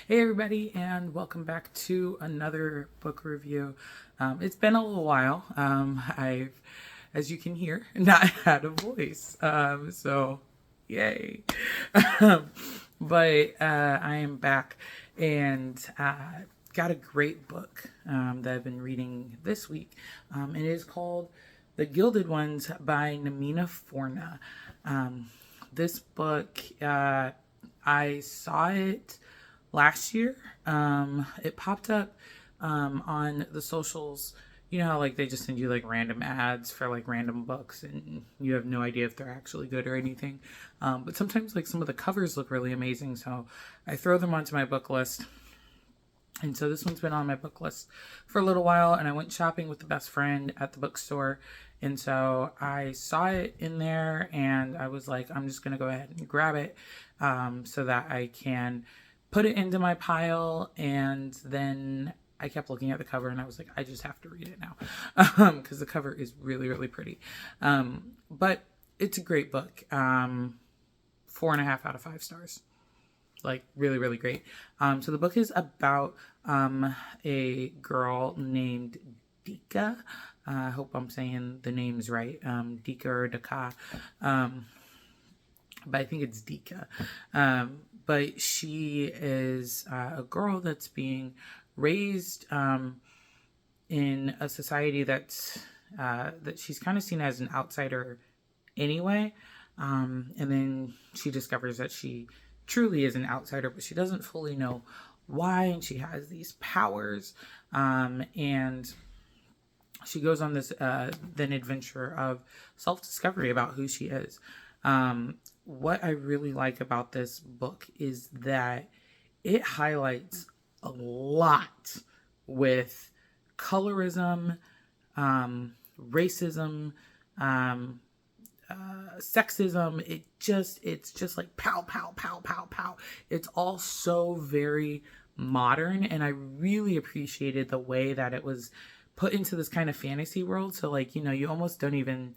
Hey everybody, and welcome back to another book review. It's been a little while. I've, as you can hear, not had a voice. So yay. Um, but I am back and got a great book that I've been reading this week. It is called The Gilded Ones by Namina Forna. This book, I saw it last year. It popped up on the socials. You know how like they just send you like random ads for like random books and you have no idea if they're actually good or anything. But sometimes like some of the covers look really amazing. So I throw them onto my book list. And so this one's been on my book list for a little while, and I went shopping with the best friend at the bookstore. And so I saw it in there and I was like, I'm just going to go ahead and grab it so that I can put it into my pile. And then I kept looking at the cover and I was like, I just have to read it now because the cover is really, really pretty. But it's a great book. 4.5 out of 5 stars. Like really, really great. So the book is about a girl named Dika. I hope I'm saying the names right. Dika or Daka. But I think it's Dika. But she is a girl that's being raised in a society that she's kind of seen as an outsider anyway. And then she discovers that she truly is an outsider, but she doesn't fully know why, and she has these powers. And she goes on this then adventure of self-discovery about who she is. What I really like about this book is that it highlights a lot with colorism, racism, sexism. It's just like pow, pow, pow, pow, pow. It's all so very modern, and I really appreciated the way that it was put into this kind of fantasy world. So like, you know, you almost don't even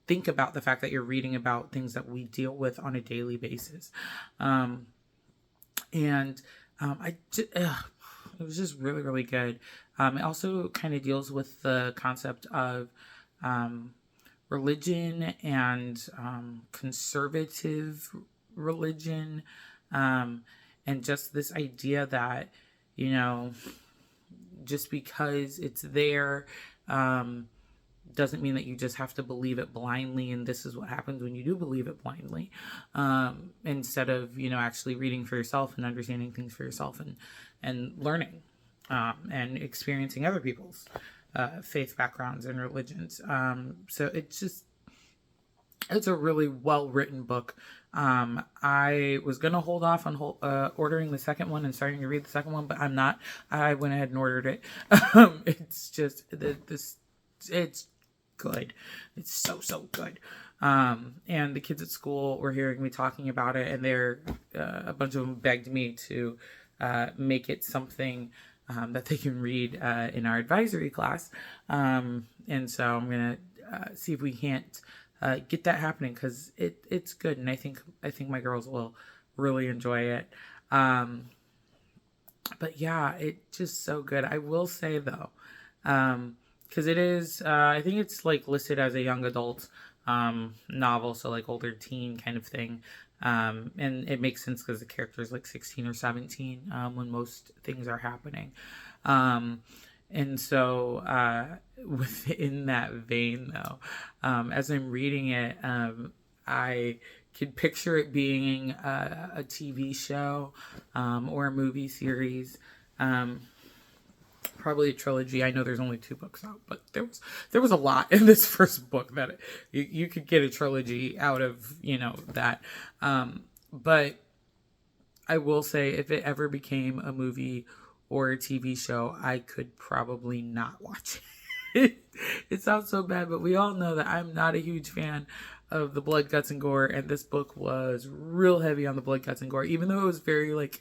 think about the fact that you're reading about things that we deal with on a daily basis. It was just really, really good. It also kind of deals with the concept of religion and conservative religion, and just this idea that, you know, just because it's there doesn't mean that you just have to believe it blindly, and this is what happens when you do believe it blindly, instead of, you know, actually reading for yourself and understanding things for yourself and learning and experiencing other people's faith backgrounds and religions. So it's a really well written book. I was gonna hold off on ordering the second one and starting to read the second one, but I'm not. I went ahead and ordered it. It's just it's good. It's so good. And the kids at school were hearing me talking about it, and a bunch of them begged me to make it something that they can read in our advisory class. And so I'm gonna see if we can't get that happening, because it's good, and I think my girls will really enjoy it. But yeah, it's just so good. I will say though, because it is, I think it's like listed as a young adult novel, so like older teen kind of thing. And it makes sense because the character is like 16 or 17 when most things are happening. And so within that vein, though, as I'm reading it, I could picture it being a TV show or a movie series. Probably a trilogy. I know there's only 2 books out, but there was a lot in this first book that you could get a trilogy out of, you know, that. But I will say, if it ever became a movie or a TV show, I could probably not watch it. It sounds so bad, but we all know that I'm not a huge fan of the blood, guts, and gore, and this book was real heavy on the blood, guts, and gore, even though it was very like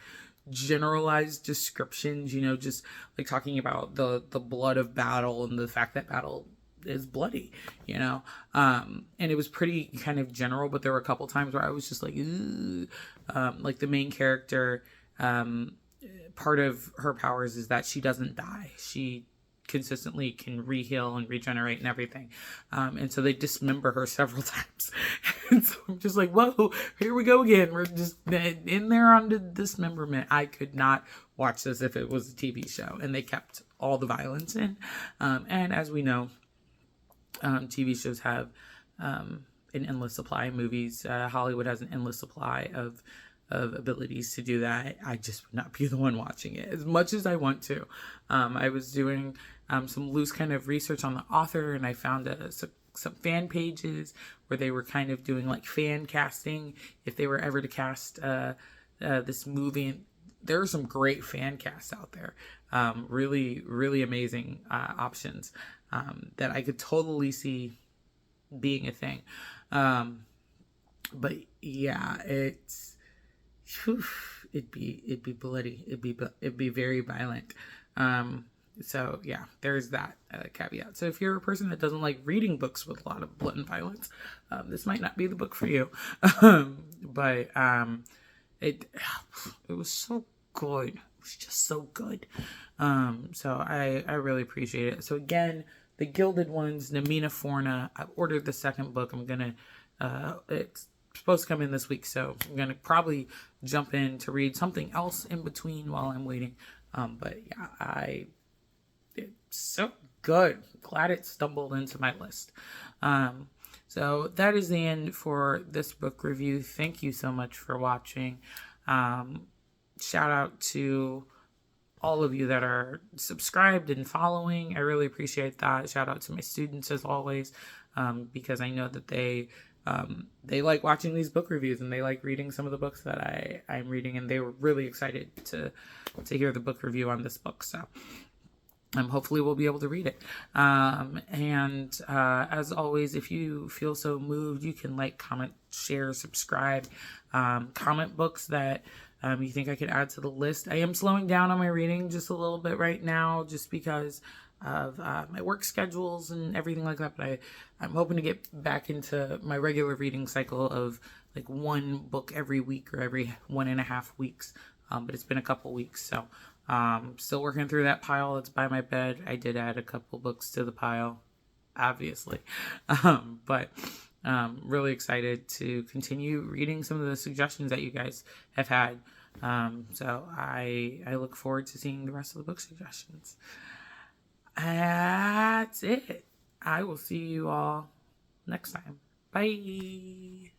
generalized descriptions, you know, just like talking about the blood of battle and the fact that battle is bloody, you know. And it was pretty kind of general, but there were a couple times where I was just like, like the main character part of her powers is that she doesn't die. She consistently can re-heal and regenerate and everything. And so they dismember her several times. And so I'm just like, whoa, here we go again. We're just in there on the dismemberment. I could not watch this if it was a TV show. And they kept all the violence in. And as we know, TV shows have an endless supply of movies. Hollywood has an endless supply of abilities to do that. I just would not be the one watching it as much as I want to. I was doing some loose kind of research on the author, and I found some fan pages where they were kind of doing like fan casting if they were ever to cast this movie. There are some great fan casts out there, really, really amazing options that I could totally see being a thing. But yeah, it'd be bloody. It'd be very violent. So yeah, there's that caveat. So if you're a person that doesn't like reading books with a lot of blood and violence, this might not be the book for you. But it was so good. It was just so good. So I really appreciate it. So again, the Gilded ones, Namina, Forna. I've ordered the second book. I'm gonna it's supposed to come in this week, so I'm gonna probably jump in to read something else in between while I'm waiting. But yeah, it's so good. Glad it stumbled into my list. So that is the end for this book review. Thank you so much for watching. Shout out to all of you that are subscribed and following. I really appreciate that. Shout out to my students as always, because I know that they like watching these book reviews and they like reading some of the books that I'm reading, and they were really excited to hear the book review on this book. So hopefully we'll be able to read it. And as always, if you feel so moved, you can like, comment, share, subscribe, comment books that you think I could add to the list. I am slowing down on my reading just a little bit right now, just because of my work schedules and everything like that. But I'm hoping to get back into my regular reading cycle of like one book every week or every 1.5 weeks. But it's been a couple weeks, so still working through that pile that's by my bed. I did add a couple books to the pile, obviously. But really excited to continue reading some of the suggestions that you guys have had. So I look forward to seeing the rest of the book suggestions. That's it. I will see you all next time. Bye.